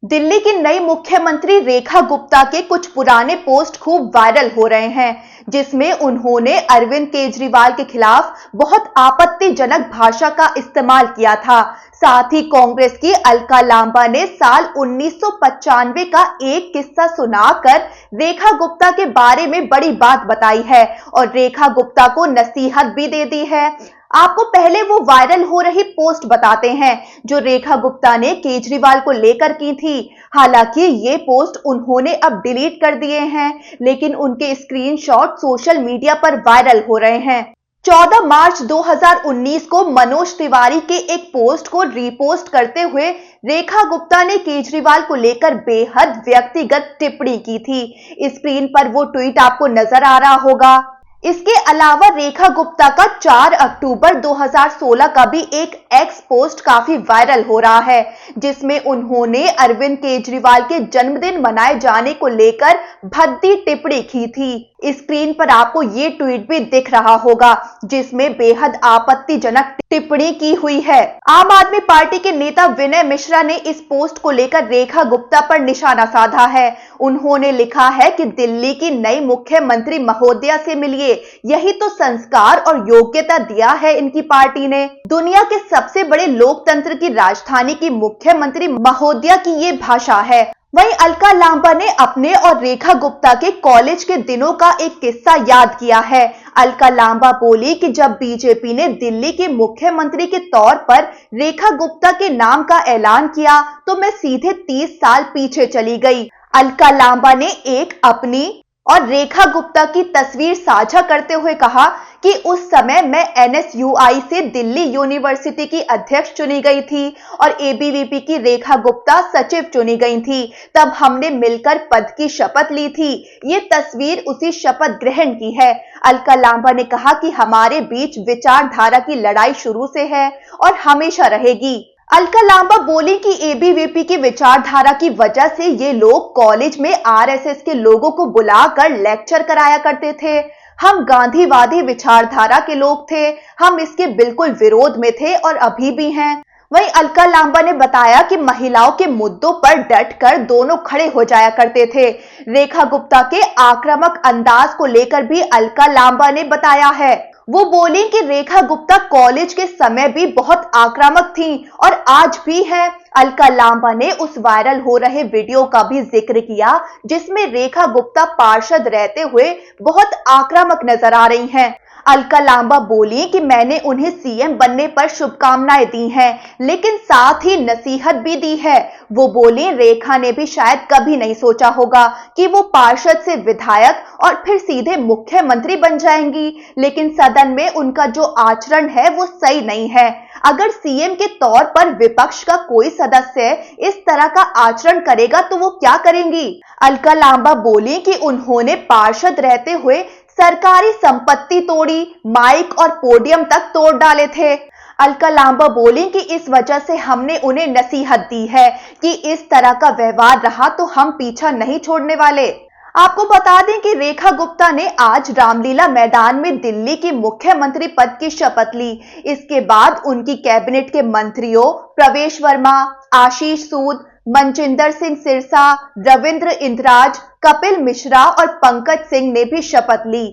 दिल्ली की नई मुख्यमंत्री रेखा गुप्ता के कुछ पुराने पोस्ट खूब वायरल हो रहे हैं, जिसमें उन्होंने अरविंद केजरीवाल के खिलाफ बहुत आपत्तिजनक भाषा का इस्तेमाल किया था। साथ ही कांग्रेस की अलका लांबा ने साल 1995 का एक किस्सा सुनाकर रेखा गुप्ता के बारे में बड़ी बात बताई है और रेखा गुप्ता को नसीहत भी दे दी है। आपको पहले वो वायरल हो रही पोस्ट बताते हैं जो रेखा गुप्ता ने केजरीवाल को लेकर की थी। हालांकि ये पोस्ट उन्होंने अब डिलीट कर दिए हैं, लेकिन उनके स्क्रीनशॉट सोशल मीडिया पर वायरल हो रहे हैं। 14 मार्च 2019 को मनोज तिवारी के एक पोस्ट को रीपोस्ट करते हुए रेखा गुप्ता ने केजरीवाल को लेकर बेहद व्यक्तिगत टिप्पणी की थी। स्क्रीन पर वो ट्वीट आपको नजर आ रहा होगा। इसके अलावा रेखा गुप्ता का 4 अक्टूबर 2016 का भी एक एक्स पोस्ट काफी वायरल हो रहा है, जिसमें उन्होंने अरविंद केजरीवाल के जन्मदिन मनाए जाने को लेकर भद्दी टिप्पणी की थी। स्क्रीन पर आपको ये ट्वीट भी दिख रहा होगा, जिसमें बेहद आपत्तिजनक टिप्पणी की हुई है। आम आदमी पार्टी के नेता विनय मिश्रा ने इस पोस्ट को लेकर रेखा गुप्ता पर निशाना साधा है। उन्होंने लिखा है कि दिल्ली की नई मुख्यमंत्री महोदया से मिलिए, यही तो संस्कार और योग्यता दिया है इनकी पार्टी ने। दुनिया के सबसे बड़े लोकतंत्र की राजधानी की मुख्यमंत्री महोदया की ये भाषा है। वहीं अलका लांबा ने अपने और रेखा गुप्ता के कॉलेज के दिनों का एक किस्सा याद किया है। अलका लांबा बोली कि जब बीजेपी ने दिल्ली के मुख्यमंत्री के तौर पर रेखा गुप्ता के नाम का ऐलान किया तो मैं सीधे 30 साल पीछे चली गई। अलका लांबा ने एक अपनी और रेखा गुप्ता की तस्वीर साझा करते हुए कहा कि उस समय मैं NSUI से दिल्ली यूनिवर्सिटी की अध्यक्ष चुनी गई थी और ABVP की रेखा गुप्ता सचिव चुनी गई थी। तब हमने मिलकर पद की शपथ ली थी। ये तस्वीर उसी शपथ ग्रहण की है। अलका लांबा ने कहा कि हमारे बीच विचारधारा की लड़ाई शुरू से है और हमेशा रहेगी। अलका लांबा बोली कि ABVP की विचारधारा की वजह से ये लोग कॉलेज में RSS के लोगों को बुलाकर लेक्चर कराया करते थे। हम गांधीवादी विचारधारा के लोग थे, हम इसके बिल्कुल विरोध में थे और अभी भी हैं। वहीं अलका लांबा ने बताया कि महिलाओं के मुद्दों पर डटकर दोनों खड़े हो जाया करते थे। रेखा गुप्ता के आक्रामक अंदाज को लेकर भी अलका लांबा ने बताया है। वो बोली कि रेखा गुप्ता कॉलेज के समय भी बहुत आक्रामक थीं और आज भी है। अलका लांबा ने उस वायरल हो रहे वीडियो का भी जिक्र किया, जिसमें रेखा गुप्ता पार्षद रहते हुए बहुत आक्रामक नजर आ रही हैं। अलका लांबा बोली कि मैंने उन्हें CM बनने पर शुभकामनाएं दी हैं, लेकिन साथ ही नसीहत भी दी है। वो बोली रेखा ने भी शायद कभी नहीं सोचा होगा कि वो पार्षद से विधायक और फिर सीधे मुख्यमंत्री बन जाएंगी, लेकिन सदन में उनका जो आचरण है वो सही नहीं है। अगर CM के तौर पर विपक्ष का कोई सदस्य इस तरह का आचरण करेगा तो वो क्या करेंगी। अलका लांबा बोली कि उन्होंने पार्षद रहते हुए सरकारी संपत्ति तोड़ी, माइक और पोडियम तक तोड़ डाले थे। अलका लांबा बोली कि इस वजह से हमने उन्हें नसीहत दी है कि इस तरह का व्यवहार रहा तो हम पीछा नहीं छोड़ने वाले। आपको बता दें कि रेखा गुप्ता ने आज रामलीला मैदान में दिल्ली की मुख्यमंत्री पद की शपथ ली। इसके बाद उनकी कैबिनेट के मंत्रियों प्रवेश वर्मा, आशीष सूद, मनजिंदर सिंह सिरसा, रविंद्र इंद्राज, कपिल मिश्रा और पंकज सिंह ने भी शपथ ली।